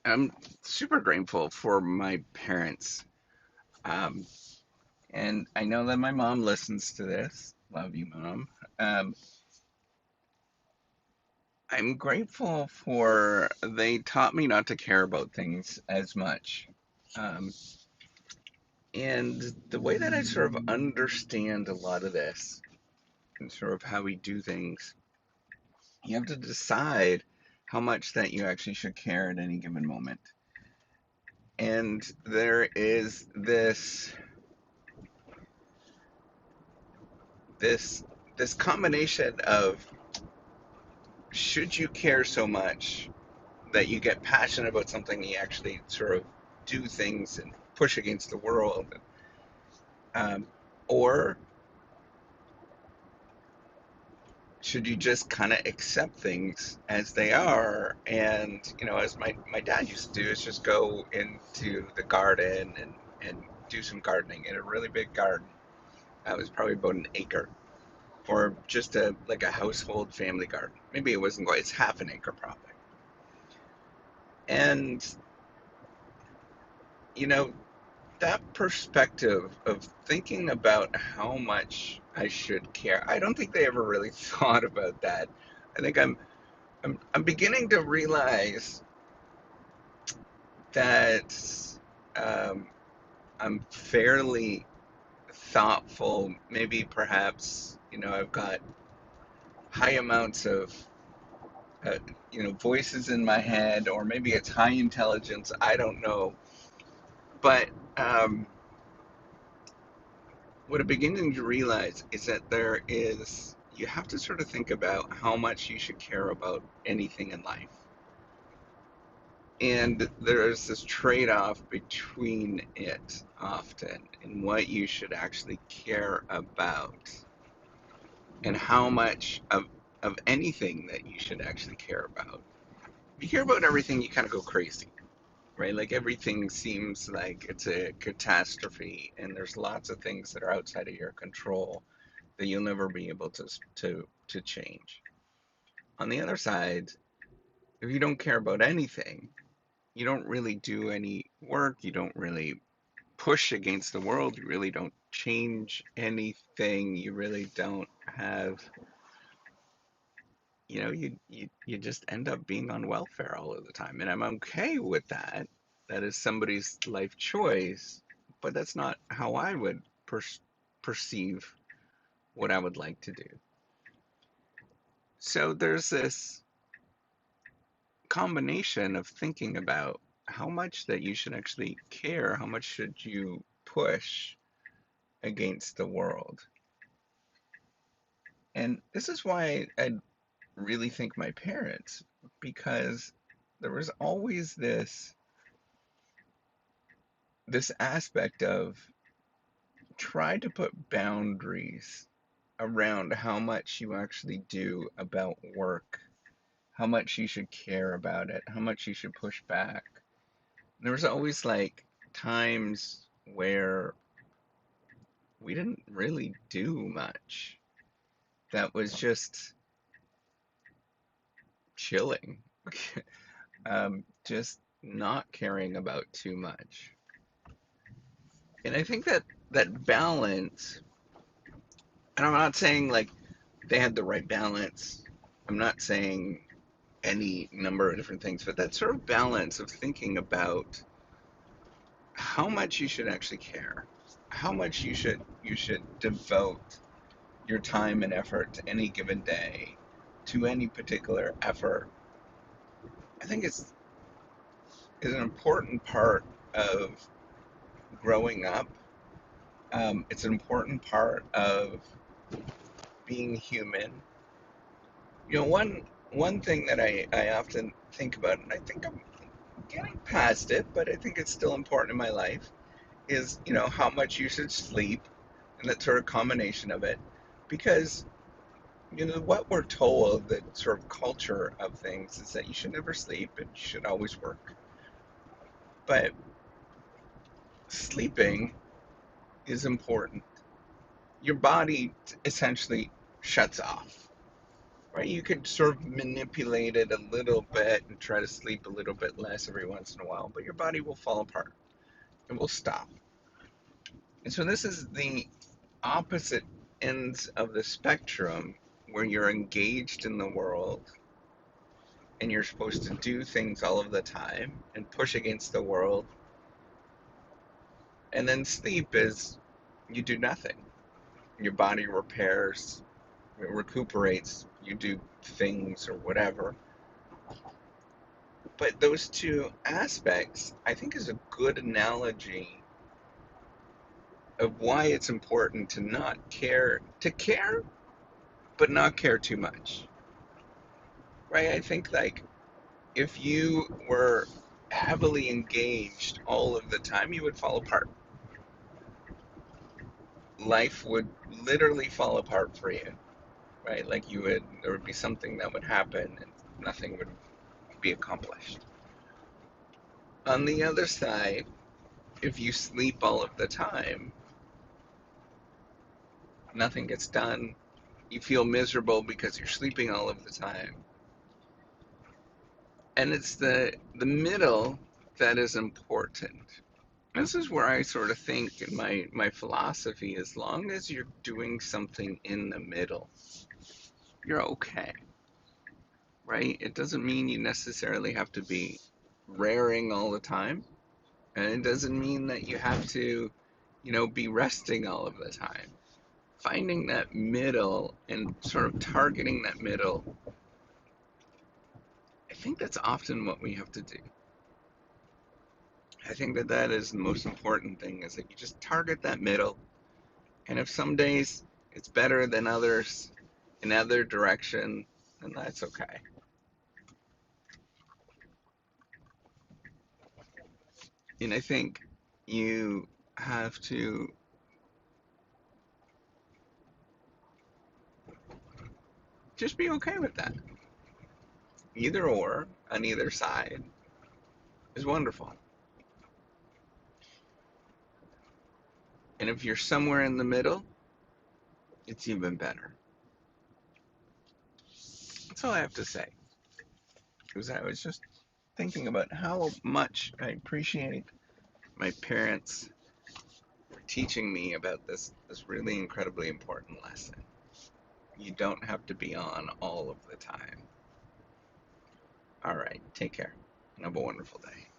I'm super grateful for my parents. Um, and I know that my mom listens to this. Love you, Mom. Um, I'm grateful for they taught me not to care about things as much. Um, and the way that I sort of understand a lot of this and sort of how we do things, you have to decide how much that you actually should care at any given moment. And there is this this combination of should you care so much that you get passionate about something, you actually sort of do things and push against the world, um, or should you just kind of accept things as they are? And as my dad used to do, is just go into the garden and do some gardening in a really big garden. It was probably about an acre, or just a like a household family garden. Maybe it wasn't quite, it's half an acre probably. And you know, that perspective of thinking about how much I should care, I don't think they ever really thought about that. I think I'm beginning to realize that um, I'm fairly thoughtful. Maybe perhaps I've got high amounts of uh, voices in my head, or maybe it's high intelligence. I don't know, but um, what I'm beginning to realize is that you have to sort of think about how much you should care about anything in life. And there's this trade off between it often and what you should actually care about and how much of anything that you should actually care about. If you care about everything, you kind of go crazy, right? Like everything seems like it's a catastrophe, and there's lots of things that are outside of your control that you'll never be able to change. On the other side, if you don't care about anything, you don't really do any work, you don't really push against the world, you really don't change anything, you really don't have, you just end up being on welfare all of the time. And I'm okay with that. That is somebody's life choice, but that's not how I would perceive what I would like to do. So there's this combination of thinking about how much that you should actually care, how much should you push against the world. And this is why I really thank my parents, because there was always this aspect of try to put boundaries around how much you actually do about work, how much you should care about it, how much you should push back. There was always like times where we didn't really do much. That was just chilling, just not caring about too much. And I think that balance, and I'm not saying like they had the right balance. I'm not saying any number of different things, but that sort of balance of thinking about how much you should actually care, how much you should devote your time and effort to any given day, to any particular effort. I think is an important part of growing up. It's an important part of being human. One thing that I often think about, and I think I'm getting past it, but I think it's still important in my life, is how much you should sleep, and that sort of combination of it, because what we're told, the sort of culture of things, is that you should never sleep and you should always work. But sleeping is important. Your body essentially shuts off. right? You could sort of manipulate it a little bit and try to sleep a little bit less every once in a while, but your body will fall apart. It will stop. And so this is the opposite ends of the spectrum where you're engaged in the world and you're supposed to do things all of the time and push against the world. And then sleep is you do nothing. Your body repairs, it recuperates, you do things or whatever. But those two aspects, I think, is a good analogy of why it's important to not care, to care, but not care too much. Right? I think, like, if you were heavily engaged all of the time, you would fall apart. Life would literally fall apart for you, right? Like, there would be something that would happen and nothing would be accomplished. On the other side, if you sleep all of the time, nothing gets done. You feel miserable because you're sleeping all of the time. And it's the middle that is important. This is where I sort of think in my philosophy, as long as you're doing something in the middle, you're okay, right? It doesn't mean you necessarily have to be raring all the time. And it doesn't mean that you have to, be resting all of the time. Finding that middle and sort of targeting that middle, I think that's often what we have to do. I think that that is the most important thing, is that you just target that middle. And if some days it's better than others in other direction, then that's okay. And I think you have to just be okay with that. Either or on either side is wonderful. And if you're somewhere in the middle, it's even better. That's all I have to say. Because I was just thinking about how much I appreciate my parents for teaching me about this really incredibly important lesson. You don't have to be on all of the time. All right, take care and have a wonderful day.